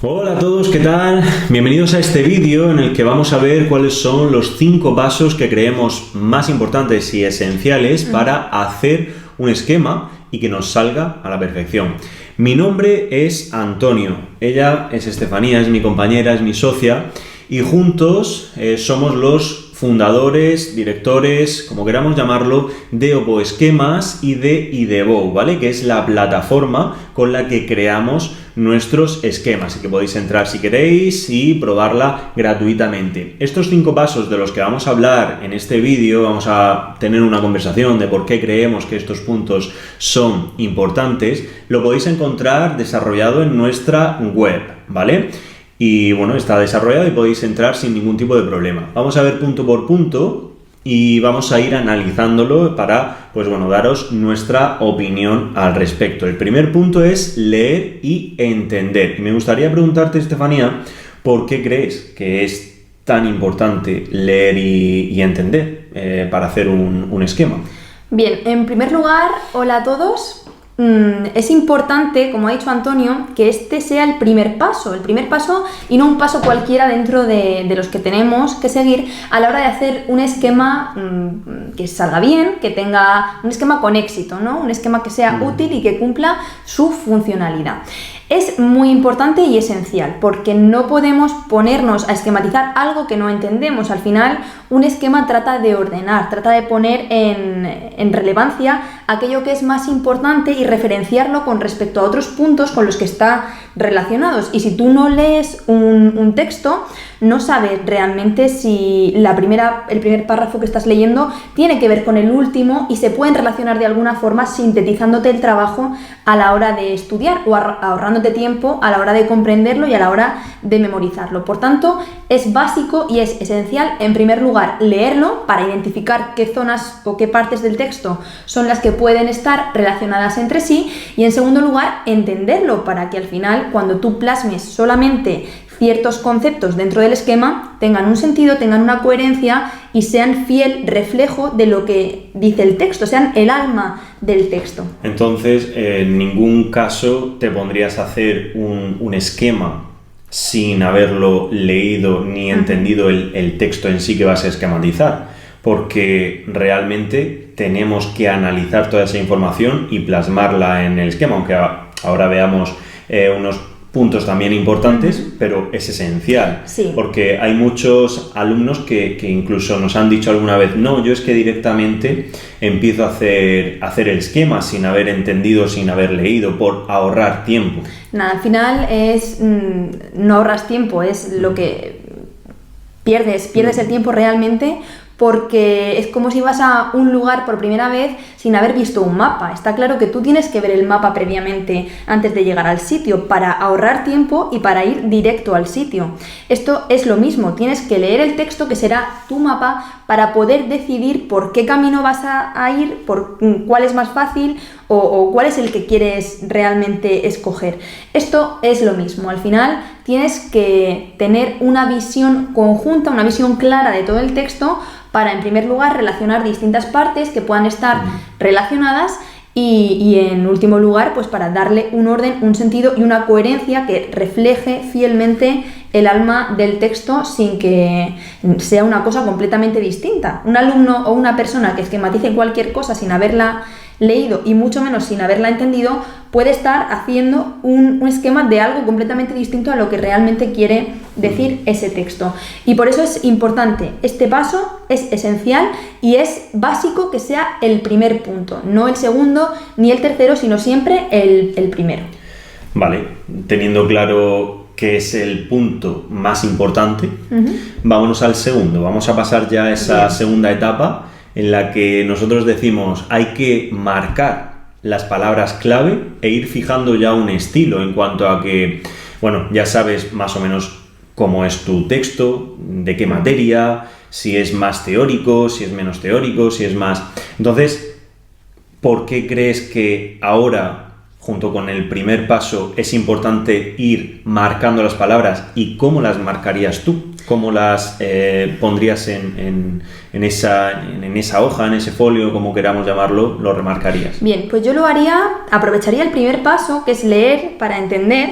Hola a todos, ¿qué tal? Bienvenidos a este vídeo en el que vamos a ver cuáles son los 5 pasos que creemos más importantes y esenciales para hacer un esquema y que nos salga a la perfección. Mi nombre es Antonio, ella es Estefanía, es mi compañera, es mi socia y juntos somos los fundadores, directores, como queramos llamarlo, de Opoesquemas y de Idebo, ¿vale? Que es la plataforma con la que creamos nuestros esquemas y que podéis entrar si queréis y probarla gratuitamente. Estos 5 pasos de los que vamos a hablar en este vídeo, vamos a tener una conversación de por qué creemos que estos puntos son importantes, lo podéis encontrar desarrollado en nuestra web, ¿vale? Y bueno, está desarrollado y podéis entrar sin ningún tipo de problema. Vamos a ver punto por punto y vamos a ir analizándolo para, pues bueno, daros nuestra opinión al respecto. El primer punto es leer y entender. Y me gustaría preguntarte, Estefanía, ¿por qué crees que es tan importante leer y entender para hacer un esquema? Bien, en primer lugar, hola a todos. Es importante, como ha dicho Antonio, que este sea el primer paso y no un paso cualquiera dentro de los que tenemos que seguir a la hora de hacer un esquema que salga bien, que tenga un esquema con éxito, ¿no? Un esquema que sea útil y que cumpla su funcionalidad. Es muy importante y esencial porque no podemos ponernos a esquematizar algo que no entendemos. Al final, un esquema trata de ordenar, trata de poner en relevancia aquello que es más importante y referenciarlo con respecto a otros puntos con los que está relacionados. Y si tú no lees un texto, no sabes realmente si el primer párrafo que estás leyendo tiene que ver con el último y se pueden relacionar de alguna forma sintetizándote el trabajo a la hora de estudiar o ahorrándote tiempo a la hora de comprenderlo y a la hora de memorizarlo. Por tanto, es básico y es esencial, en primer lugar, leerlo para identificar qué zonas o qué partes del texto son las que pueden estar relacionadas entre sí y, en segundo lugar, entenderlo para que al final, cuando tú plasmes solamente ciertos conceptos dentro del esquema, tengan un sentido, tengan una coherencia y sean fiel reflejo de lo que dice el texto, sean el alma del texto. Entonces, en ningún caso te pondrías a hacer un esquema sin haberlo leído ni entendido el texto en sí que vas a esquematizar, porque realmente tenemos que analizar toda esa información y plasmarla en el esquema, aunque ahora veamos unos puntos también importantes, pero es esencial, sí. Porque hay muchos alumnos que incluso nos han dicho alguna vez, no, yo es que directamente empiezo a hacer el esquema sin haber entendido, sin haber leído, por ahorrar tiempo. Nada, al final no ahorras tiempo, es lo que pierdes el tiempo realmente, porque es como si vas a un lugar por primera vez sin haber visto un mapa. Está claro que tú tienes que ver el mapa previamente antes de llegar al sitio para ahorrar tiempo y para ir directo al sitio. Esto es lo mismo, tienes que leer el texto que será tu mapa para poder decidir por qué camino vas a ir, por cuál es más fácil o cuál es el que quieres realmente escoger. Esto es lo mismo, al final tienes que tener una visión conjunta, una visión clara de todo el texto para, en primer lugar, relacionar distintas partes que puedan estar relacionadas y en último lugar, pues para darle un orden, un sentido y una coherencia que refleje fielmente el alma del texto sin que sea una cosa completamente distinta. Un alumno o una persona que esquematice cualquier cosa sin haberla leído y mucho menos sin haberla entendido puede estar haciendo un esquema de algo completamente distinto a lo que realmente quiere decir ese texto. Y por eso es importante, este paso es esencial y es básico que sea el primer punto, no el segundo ni el tercero, sino siempre el primero. Vale, teniendo claro que es el punto más importante, vámonos al segundo. Vamos a pasar ya a esa segunda etapa en la que nosotros decimos hay que marcar las palabras clave e ir fijando ya un estilo en cuanto a que, bueno, ya sabes más o menos cómo es tu texto, de qué materia, si es más teórico, si es menos teórico, si es más... Entonces, ¿por qué crees que ahora, junto con el primer paso, es importante ir marcando las palabras y cómo las marcarías tú? ¿Cómo las pondrías en esa hoja, en ese folio, como queramos llamarlo, lo remarcarías? Bien, pues yo aprovecharía el primer paso, que es leer para entender,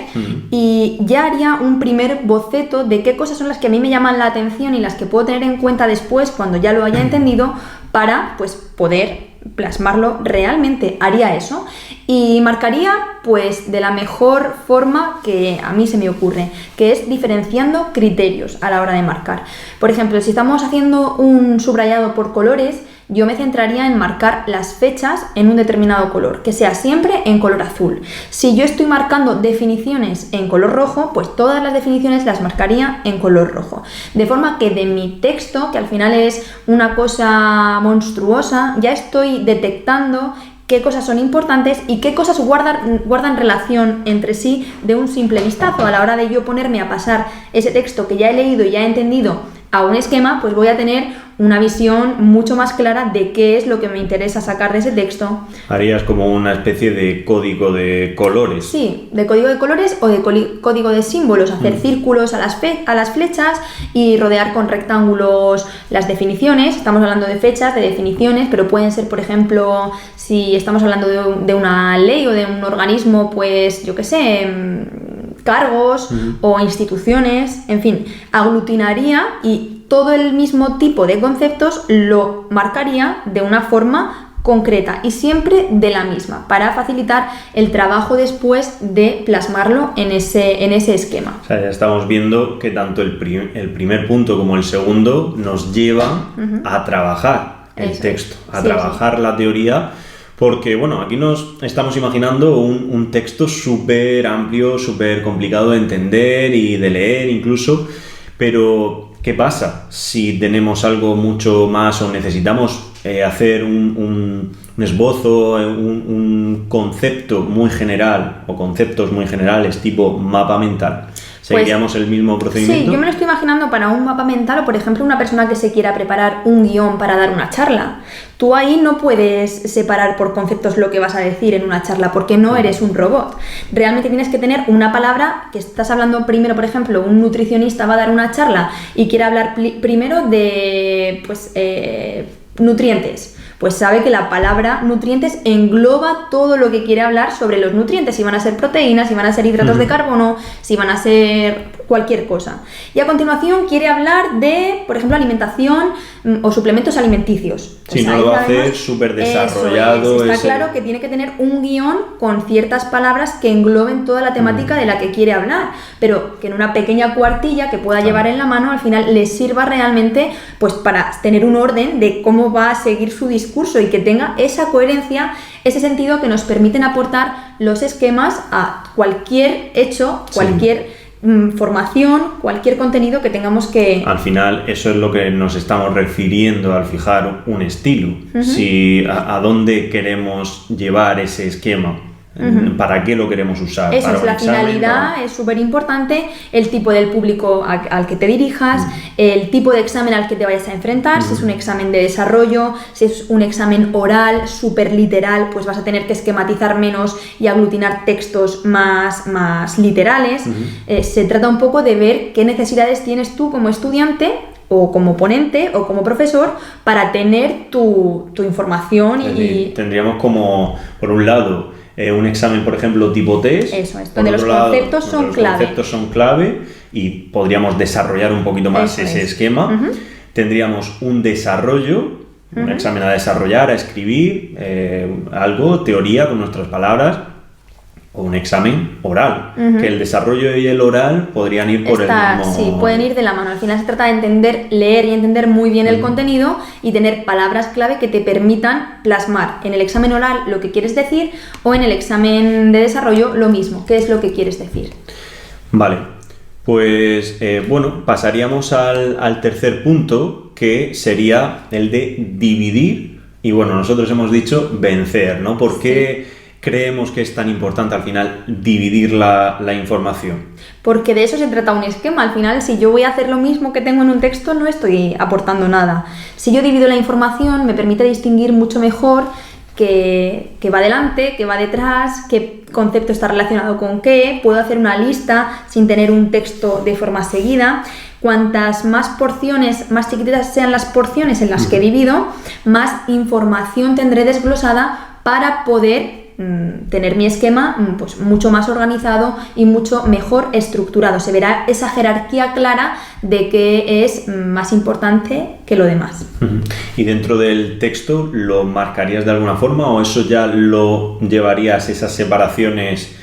y ya haría un primer boceto de qué cosas son las que a mí me llaman la atención y las que puedo tener en cuenta después, cuando ya lo haya entendido, para pues poder plasmarlo realmente. Haría eso y marcaría pues de la mejor forma que a mí se me ocurre, que es diferenciando criterios a la hora de marcar. Por ejemplo, si estamos haciendo un subrayado por colores, yo me centraría en marcar las fechas en un determinado color, que sea siempre en color azul. Si yo estoy marcando definiciones en color rojo, pues todas las definiciones las marcaría en color rojo. De forma que de mi texto, que al final es una cosa monstruosa, ya estoy detectando qué cosas son importantes y qué cosas guardan relación entre sí de un simple vistazo. A la hora de yo ponerme a pasar ese texto que ya he leído y ya he entendido a un esquema, pues voy a tener una visión mucho más clara de qué es lo que me interesa sacar de ese texto. Harías como una especie de código de colores. Sí, de código de colores o de código de símbolos, hacer círculos a las flechas y rodear con rectángulos las definiciones. Estamos hablando de fechas, de definiciones, pero pueden ser, por ejemplo, si estamos hablando de una ley o de un organismo, pues yo qué sé, cargos o instituciones, en fin, aglutinaría y todo el mismo tipo de conceptos lo marcaría de una forma concreta y siempre de la misma, para facilitar el trabajo después de plasmarlo en ese esquema. O sea, ya estamos viendo que tanto el primer punto como el segundo nos lleva a trabajar el texto, a trabajar la teoría. Porque, bueno, aquí nos estamos imaginando un texto súper amplio, súper complicado de entender y de leer incluso, pero ¿qué pasa si tenemos algo mucho más o necesitamos hacer un esbozo, un concepto muy general o conceptos muy generales tipo mapa mental? ¿Seguiríamos el mismo procedimiento? Sí, yo me lo estoy imaginando para un mapa mental o, por ejemplo, una persona que se quiera preparar un guión para dar una charla. Tú ahí no puedes separar por conceptos lo que vas a decir en una charla porque no eres un robot. Realmente tienes que tener una palabra que estás hablando primero, por ejemplo, un nutricionista va a dar una charla y quiere hablar primero de nutrientes. Pues sabe que la palabra nutrientes engloba todo lo que quiere hablar sobre los nutrientes, si van a ser proteínas, si van a ser hidratos de carbono, si van a ser cualquier cosa. Y a continuación quiere hablar de, por ejemplo, alimentación o suplementos alimenticios. Pues no lo va a hacer súper desarrollado. Está claro que tiene que tener un guión con ciertas palabras que engloben toda la temática de la que quiere hablar, pero que en una pequeña cuartilla que pueda llevar en la mano al final le sirva realmente pues para tener un orden de cómo va a seguir su discurso y que tenga esa coherencia, ese sentido que nos permiten aportar los esquemas a cualquier hecho, cualquier formación, cualquier contenido que tengamos que... Al final eso es lo que nos estamos refiriendo al fijar un estilo. Si a dónde queremos llevar ese esquema, para qué lo queremos usar. Eso para es la finalidad, es súper importante, el tipo del público al que te dirijas, el tipo de examen al que te vayas a enfrentar, si es un examen de desarrollo, si es un examen oral, súper literal, pues vas a tener que esquematizar menos y aglutinar textos más literales. Se trata un poco de ver qué necesidades tienes tú como estudiante o como ponente o como profesor para tener tu información y... Tendríamos como, por un lado, un examen, por ejemplo, tipo test. Eso es, donde los conceptos son clave. Los conceptos son clave y podríamos desarrollar un poquito más ese esquema. Tendríamos un desarrollo, un examen a desarrollar, a escribir algo, teoría con nuestras palabras, o un examen oral, que el desarrollo y el oral podrían ir por el mismo... Sí, pueden ir de la mano. Al final se trata de entender, leer y entender muy bien el contenido y tener palabras clave que te permitan plasmar en el examen oral lo que quieres decir o en el examen de desarrollo lo mismo, qué es lo que quieres decir. Vale, pues pasaríamos al tercer punto, que sería el de dividir, y bueno, nosotros hemos dicho vencer, ¿no? ¿Por qué creemos que es tan importante al final dividir la información? Porque de eso se trata un esquema. Al final, si yo voy a hacer lo mismo que tengo en un texto, no estoy aportando nada. Si yo divido la información, me permite distinguir mucho mejor va delante, qué va detrás, qué concepto está relacionado con qué. Puedo hacer una lista sin tener un texto de forma seguida. Cuantas más porciones, más chiquititas sean las porciones en las que he dividido, más información tendré desglosada para poder tener mi esquema pues mucho más organizado y mucho mejor estructurado. Se verá esa jerarquía clara de qué es más importante que lo demás. ¿Y dentro del texto lo marcarías de alguna forma o eso ya lo llevarías, esas separaciones,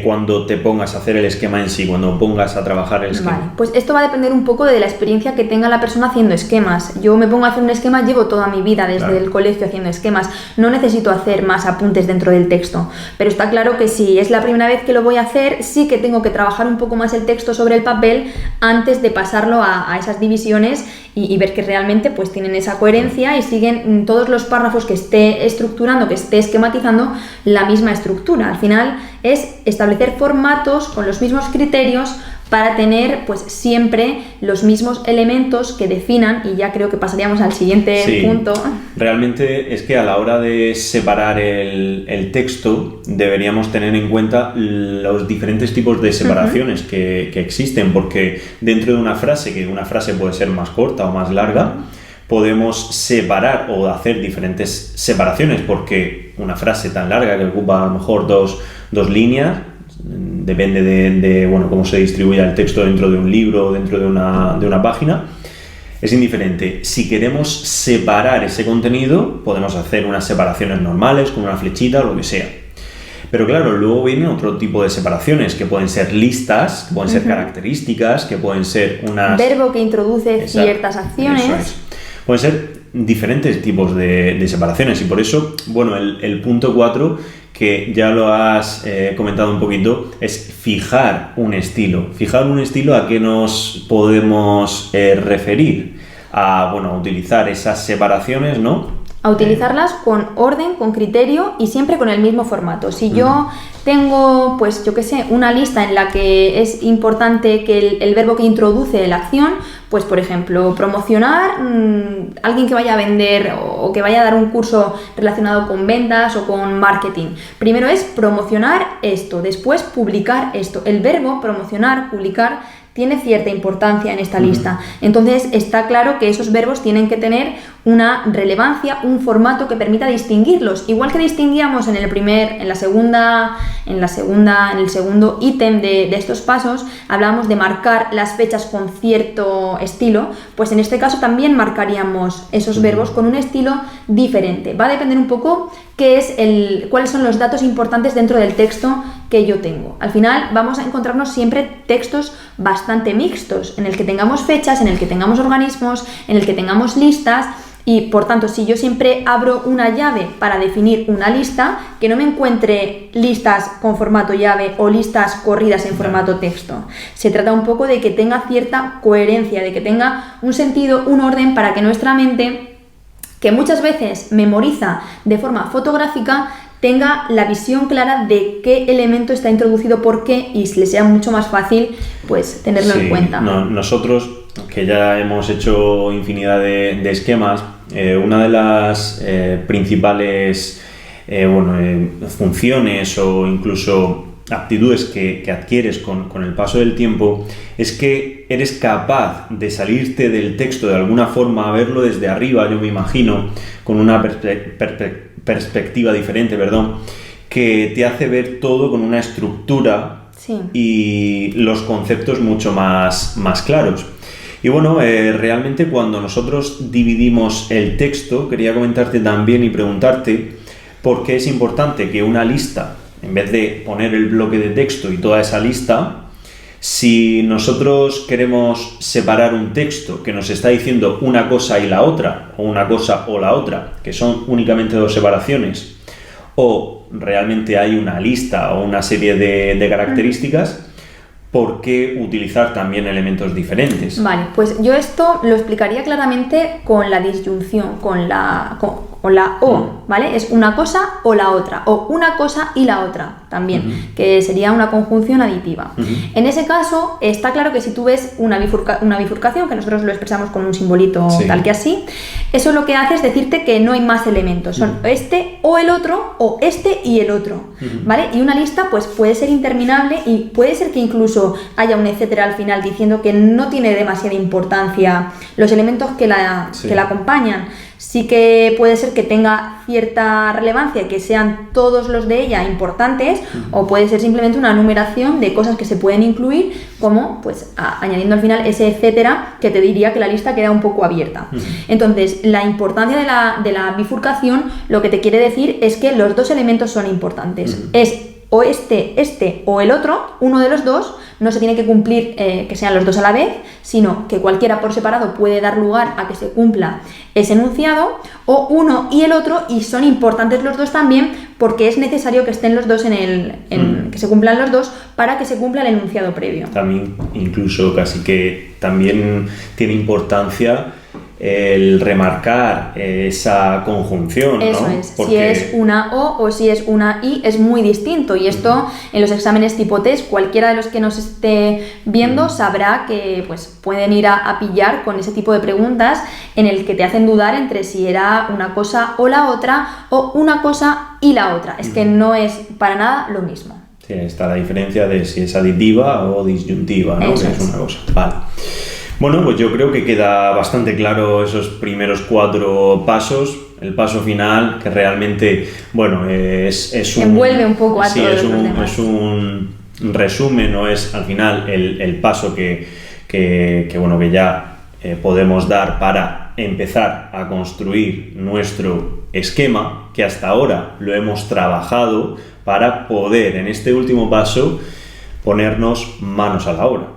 cuando te pongas a hacer el esquema en sí, cuando pongas a trabajar el esquema? Vale, pues esto va a depender un poco de la experiencia que tenga la persona haciendo esquemas. Yo me pongo a hacer un esquema, llevo toda mi vida desde el colegio haciendo esquemas, no necesito hacer más apuntes dentro del texto, pero está claro que si es la primera vez que lo voy a hacer, sí que tengo que trabajar un poco más el texto sobre el papel antes de pasarlo a esas divisiones y ver que realmente pues tienen esa coherencia y siguen todos los párrafos que esté estructurando, que esté esquematizando la misma estructura. Al final es establecer formatos con los mismos criterios para tener pues siempre los mismos elementos que definan, y ya creo que pasaríamos al siguiente punto. Realmente es que a la hora de separar el texto deberíamos tener en cuenta los diferentes tipos de separaciones que existen, porque dentro de una frase, que una frase puede ser más corta o más larga, podemos separar o hacer diferentes separaciones, porque una frase tan larga que ocupa a lo mejor dos líneas, depende de cómo se distribuya el texto dentro de un libro o dentro de una página, es indiferente. Si queremos separar ese contenido, podemos hacer unas separaciones normales, con una flechita o lo que sea. Pero claro, luego viene otro tipo de separaciones, que pueden ser listas, que pueden ser características, que pueden ser unas... Verbo que introduce ciertas acciones. Eso es. Pueden ser diferentes tipos de separaciones, y por eso, el punto 4, que ya lo has comentado un poquito, es fijar un estilo. Fijar un estilo, ¿a qué nos podemos referir? A utilizar esas separaciones, ¿no? A utilizarlas con orden, con criterio y siempre con el mismo formato. Si yo tengo, pues yo qué sé, una lista en la que es importante que el verbo que introduce la acción, pues por ejemplo, promocionar, alguien que vaya a vender o que vaya a dar un curso relacionado con ventas o con marketing. Primero es promocionar esto, después publicar esto. El verbo promocionar, publicar, tiene cierta importancia en esta lista. Entonces está claro que esos verbos tienen que tener una relevancia, un formato que permita distinguirlos. Igual que distinguíamos en el segundo ítem de estos pasos, hablábamos de marcar las fechas con cierto estilo, pues en este caso también marcaríamos esos verbos con un estilo diferente. Va a depender un poco cuáles son los datos importantes dentro del texto que yo tengo. Al final vamos a encontrarnos siempre textos bastante mixtos, en el que tengamos fechas, en el que tengamos organismos, en el que tengamos listas, y por tanto, si yo siempre abro una llave para definir una lista, que no me encuentre listas con formato llave o listas corridas en formato texto. Se trata un poco de que tenga cierta coherencia, de que tenga un sentido, un orden, para que nuestra mente, que muchas veces memoriza de forma fotográfica, tenga la visión clara de qué elemento está introducido por qué y le sea mucho más fácil pues tenerlo en cuenta. Nosotros, que ya hemos hecho infinidad de esquemas, una de las principales funciones o incluso aptitudes que adquieres con el paso del tiempo es que eres capaz de salirte del texto de alguna forma, a verlo desde arriba, yo me imagino, con una perspectiva diferente, que te hace ver todo con una estructura y los conceptos mucho más claros. Y realmente cuando nosotros dividimos el texto, quería comentarte también y preguntarte por qué es importante que una lista, en vez de poner el bloque de texto y toda esa lista, si nosotros queremos separar un texto que nos está diciendo una cosa y la otra, o una cosa o la otra, que son únicamente dos separaciones, o realmente hay una lista o una serie de características, ¿por qué utilizar también elementos diferentes? Vale, pues yo esto lo explicaría claramente con la disyunción, o la o, ¿vale? Es una cosa o la otra, o una cosa y la otra también, que sería una conjunción aditiva. En ese caso, está claro que si tú ves una bifurcación, que nosotros lo expresamos con un simbolito tal que así, eso lo que hace es decirte que no hay más elementos, son este o el otro, o este y el otro, ¿vale? Y una lista pues puede ser interminable y puede ser que incluso haya un etcétera al final diciendo que no tiene demasiada importancia los elementos que la acompañan. Sí que puede ser que tenga cierta relevancia, que sean todos los de ella importantes, o puede ser simplemente una numeración de cosas que se pueden incluir, como pues añadiendo al final ese etcétera, que te diría que la lista queda un poco abierta. Entonces, la importancia de la bifurcación lo que te quiere decir es que los dos elementos son importantes. Es o este o el otro, uno de los dos, no se tiene que cumplir que sean los dos a la vez, sino que cualquiera por separado puede dar lugar a que se cumpla ese enunciado, o uno y el otro, y son importantes los dos también, porque es necesario que estén los dos que se cumplan los dos para que se cumpla el enunciado previo. También, incluso casi que también tiene importancia el remarcar esa conjunción, eso, ¿no? Es, si es una o si es una i, es muy distinto, y esto en los exámenes tipo test, cualquiera de los que nos esté viendo sabrá que pues pueden ir a pillar con ese tipo de preguntas en el que te hacen dudar entre si era una cosa o la otra, o una cosa y la otra. Es que no es para nada lo mismo. Sí, está la diferencia de si es aditiva o disyuntiva, ¿no? Eso que es una cosa. Vale. Bueno, pues yo creo que queda bastante claro esos primeros 4 pasos. El paso final, que realmente, bueno, es un... envuelve un poco a todos los demás. Es un resumen, o es al final el paso que ya podemos dar para empezar a construir nuestro esquema, que hasta ahora lo hemos trabajado para poder, en este último paso, ponernos manos a la obra.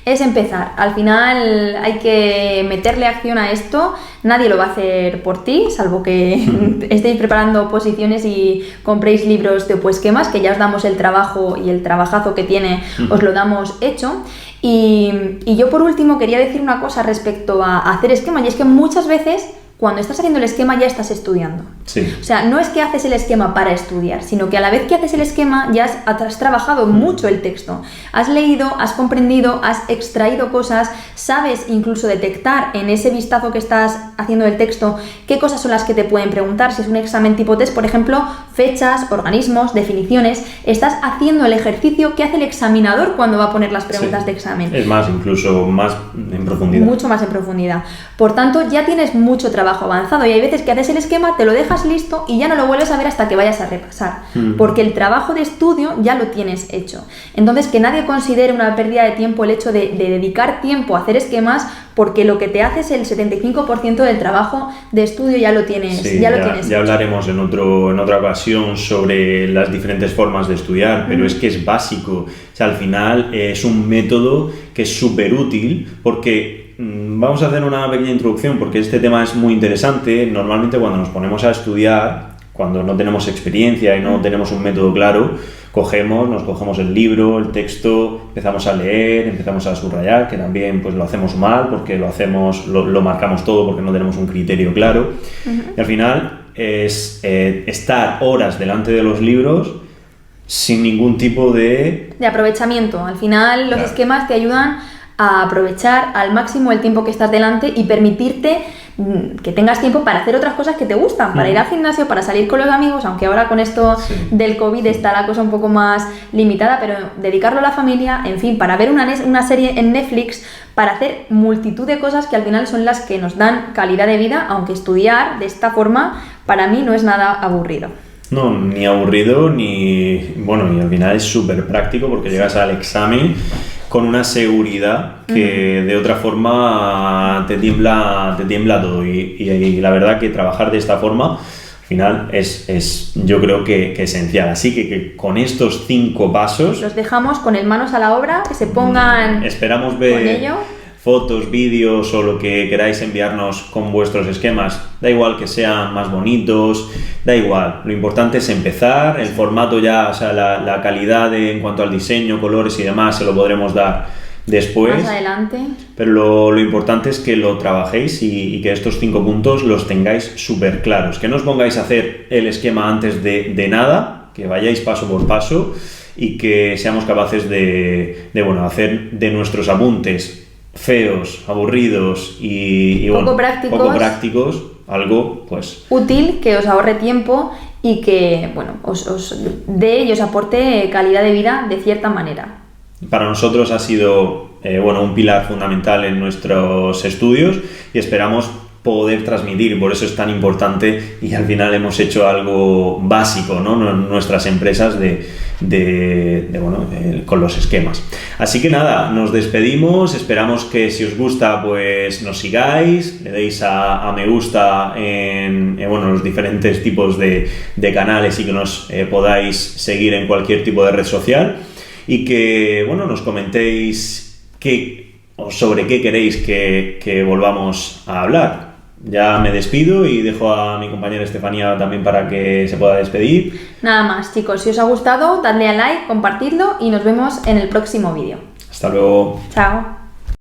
Es empezar. Al final hay que meterle acción a esto. Nadie lo va a hacer por ti, salvo que estéis preparando oposiciones y compréis libros de esquemas, que ya os damos el trabajo y el trabajazo que tiene, os lo damos hecho. Y yo por último quería decir una cosa respecto a hacer esquema, y es que muchas veces cuando estás haciendo el esquema ya estás estudiando. Sí. O sea, no es que haces el esquema para estudiar, sino que a la vez que haces el esquema ya has trabajado mucho el texto. Has leído, has comprendido, has extraído cosas, sabes incluso detectar en ese vistazo que estás haciendo del texto qué cosas son las que te pueden preguntar. Si es un examen tipo test, por ejemplo, fechas, organismos, definiciones. Estás haciendo el ejercicio que hace el examinador cuando va a poner las preguntas de examen. Es más, incluso más en profundidad. Mucho más en profundidad. Por tanto, ya tienes mucho trabajo avanzado, y hay veces que haces el esquema, te lo dejas listo y ya no lo vuelves a ver hasta que vayas a repasar, porque el trabajo de estudio ya lo tienes hecho. Entonces, que nadie considere una pérdida de tiempo el hecho de dedicar tiempo a hacer esquemas, porque lo que te hace es el 75% del trabajo de estudio ya lo tienes, ya hablaremos en otra ocasión sobre las diferentes formas de estudiar, pero es que es básico. O sea, al final es un método que es súper útil, porque vamos a hacer una pequeña introducción, porque este tema es muy interesante. Normalmente cuando nos ponemos a estudiar, cuando no tenemos experiencia y no tenemos un método claro, nos cogemos el libro, el texto, empezamos a leer, empezamos a subrayar, que también pues lo hacemos mal, porque lo marcamos todo porque no tenemos un criterio claro. Y al final es estar horas delante de los libros sin ningún tipo de aprovechamiento. Al final los esquemas te ayudan a aprovechar al máximo el tiempo que estás delante y permitirte que tengas tiempo para hacer otras cosas que te gustan, para ir al gimnasio, para salir con los amigos, aunque ahora con esto del COVID está la cosa un poco más limitada, pero dedicarlo a la familia, en fin, para ver una serie en Netflix, para hacer multitud de cosas que al final son las que nos dan calidad de vida, aunque estudiar de esta forma para mí no es nada aburrido. No, ni aburrido, y al final es súper práctico, porque llegas al examen con una seguridad que de otra forma te tiembla todo, y la verdad que trabajar de esta forma al final es yo creo que esencial. Así que con estos 5 pasos los dejamos con el manos a la obra, que se pongan esperamos ver con ello. Fotos, vídeos o lo que queráis enviarnos con vuestros esquemas. Da igual que sean más bonitos, da igual. Lo importante es empezar. El formato ya, o sea, la calidad en cuanto al diseño, colores y demás, se lo podremos dar después. Más adelante. Pero lo importante es que lo trabajéis y que estos 5 puntos los tengáis súper claros. Que no os pongáis a hacer el esquema antes de nada, que vayáis paso por paso y que seamos capaces de hacer de nuestros apuntes feos, aburridos y poco prácticos, algo pues útil, que os ahorre tiempo y que os dé y os aporte calidad de vida de cierta manera. Para nosotros ha sido un pilar fundamental en nuestros estudios y esperamos poder transmitir, por eso es tan importante y al final hemos hecho algo básico, ¿no? En nuestras empresas con los esquemas. Así que nada, nos despedimos, esperamos que si os gusta pues nos sigáis, le deis a me gusta en los diferentes tipos de canales y que nos podáis seguir en cualquier tipo de red social y que nos comentéis sobre qué queréis que volvamos a hablar. Ya me despido y dejo a mi compañera Estefanía también para que se pueda despedir. Nada más, chicos, si os ha gustado, dadle a like, compartidlo y nos vemos en el próximo vídeo. Hasta luego. Chao.